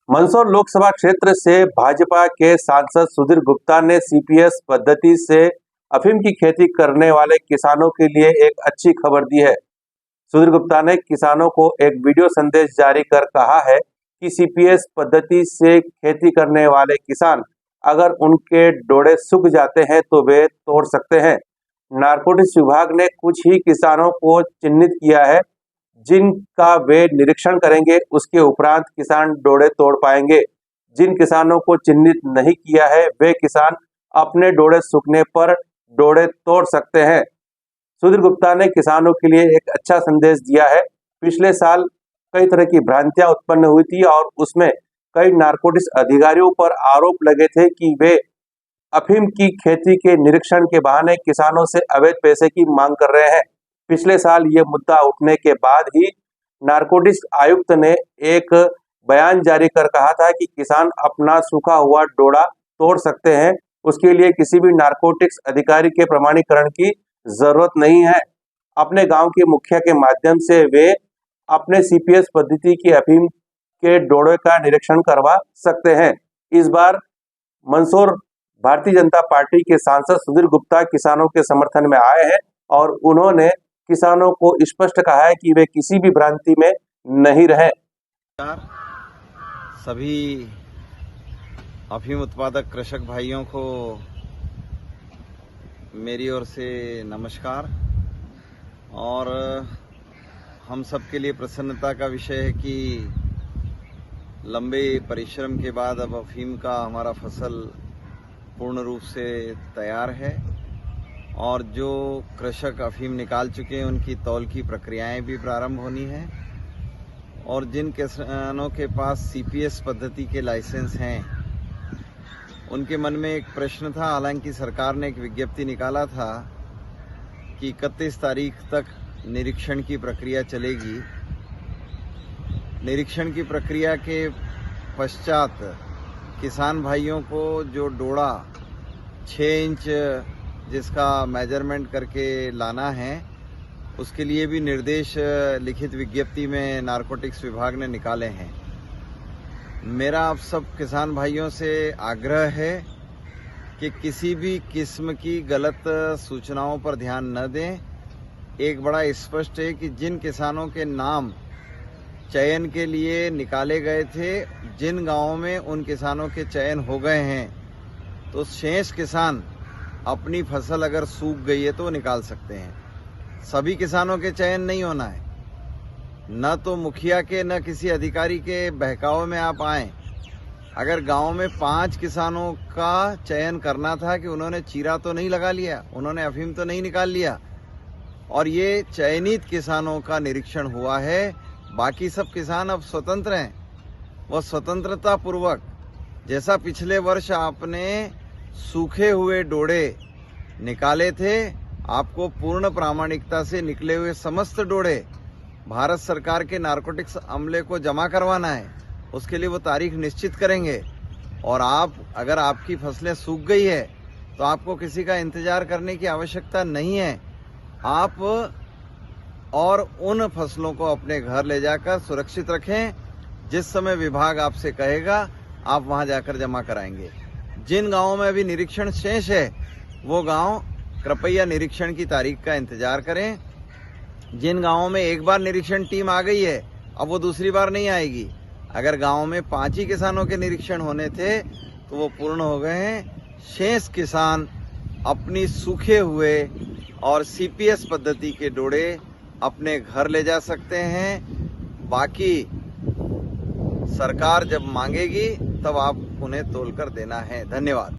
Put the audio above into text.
मंदसौर लोकसभा क्षेत्र से भाजपा के सांसद सुधीर गुप्ता ने सीपीएस पद्धति से अफीम की खेती करने वाले किसानों के लिए एक अच्छी खबर दी है। सुधीर गुप्ता ने किसानों को एक वीडियो संदेश जारी कर कहा है कि सीपीएस पद्धति से खेती करने वाले किसान अगर उनके डोडे सूख जाते हैं तो वे तोड़ सकते हैं। नारकोटिक्स विभाग ने कुछ ही किसानों को चिन्हित किया है जिनका वे निरीक्षण करेंगे, उसके उपरांत किसान डोडे तोड़ पाएंगे। जिन किसानों को चिन्हित नहीं किया है वे किसान अपने डोडे सूखने पर डोडे तोड़ सकते हैं। सुधीर गुप्ता ने किसानों के लिए एक अच्छा संदेश दिया है। पिछले साल कई तरह की भ्रांतियां उत्पन्न हुई थी और उसमें कई नारकोटिक्स अधिकारियों पर आरोप लगे थे कि वे अफीम की खेती के निरीक्षण के बहाने किसानों से अवैध पैसे की मांग कर रहे हैं। पिछले साल ये मुद्दा उठने के बाद ही नारकोटिक्स आयुक्त ने एक बयान जारी कर कहा था कि किसान अपना सूखा हुआ डोडा तोड़ सकते हैं, उसके लिए किसी भी नारकोटिक्स अधिकारी के प्रमाणीकरण की जरूरत नहीं है। अपने गांव के मुखिया के माध्यम से वे अपने सीपीएस पद्धति की अफीम के डोडे का निरीक्षण करवा सकते हैं। इस बार मंदसौर भारतीय जनता पार्टी के सांसद सुधीर गुप्ता किसानों के समर्थन में आए हैं और उन्होंने किसानों को स्पष्ट कहा है कि वे किसी भी भ्रांति में नहीं रहे। सभी अफीम उत्पादक कृषक भाइयों को मेरी ओर से नमस्कार। और हम सबके लिए प्रसन्नता का विषय है कि लंबे परिश्रम के बाद अब अफीम का हमारा फसल पूर्ण रूप से तैयार है और जो कृषक अफीम निकाल चुके हैं उनकी तौल की प्रक्रियाएं भी प्रारंभ होनी है। और जिन किसानों के पास सीपीएस पद्धति के लाइसेंस हैं उनके मन में एक प्रश्न था। हालांकि सरकार ने एक विज्ञप्ति निकाला था कि 31 तारीख तक निरीक्षण की प्रक्रिया चलेगी। निरीक्षण की प्रक्रिया के पश्चात किसान भाइयों को जो डोडा 6 इंच जिसका मेजरमेंट करके लाना है उसके लिए भी निर्देश लिखित विज्ञप्ति में नारकोटिक्स विभाग ने निकाले हैं। मेरा आप सब किसान भाइयों से आग्रह है कि किसी भी किस्म की गलत सूचनाओं पर ध्यान न दें। एक बड़ा स्पष्ट है कि जिन किसानों के नाम चयन के लिए निकाले गए थे, जिन गांवों में उन किसानों के चयन हो गए हैं, तो शेष किसान अपनी फसल अगर सूख गई है तो निकाल सकते हैं। सभी किसानों के चयन नहीं होना है, न तो मुखिया के न किसी अधिकारी के बहकावे में आप आए। अगर गांव में 5 किसानों का चयन करना था कि उन्होंने चीरा तो नहीं लगा लिया, उन्होंने अफीम तो नहीं निकाल लिया और ये चयनित किसानों का निरीक्षण हुआ है। बाकी सब किसान अब स्वतंत्र हैं। वह स्वतंत्रता पूर्वक, जैसा पिछले वर्ष आपने सूखे हुए डोडे निकाले थे, आपको पूर्ण प्रामाणिकता से निकले हुए समस्त डोडे भारत सरकार के नारकोटिक्स अमले को जमा करवाना है। उसके लिए वो तारीख निश्चित करेंगे और आप अगर आपकी फसलें सूख गई है तो आपको किसी का इंतजार करने की आवश्यकता नहीं है। आप और उन फसलों को अपने घर ले जाकर सुरक्षित रखें। जिस समय विभाग आपसे कहेगा आप वहां जाकर जमा कराएंगे। जिन गांवों में अभी निरीक्षण शेष है वो गांव कृपया निरीक्षण की तारीख का इंतजार करें। जिन गांवों में एक बार निरीक्षण टीम आ गई है अब वो दूसरी बार नहीं आएगी। अगर गांव में 5 ही किसानों के निरीक्षण होने थे तो वो पूर्ण हो गए हैं। शेष किसान अपनी सूखे हुए और सीपीएस पद्धति के डोडे अपने घर ले जा सकते हैं। बाकी सरकार जब मांगेगी तब आप उन्हें तोलकर देना है। धन्यवाद।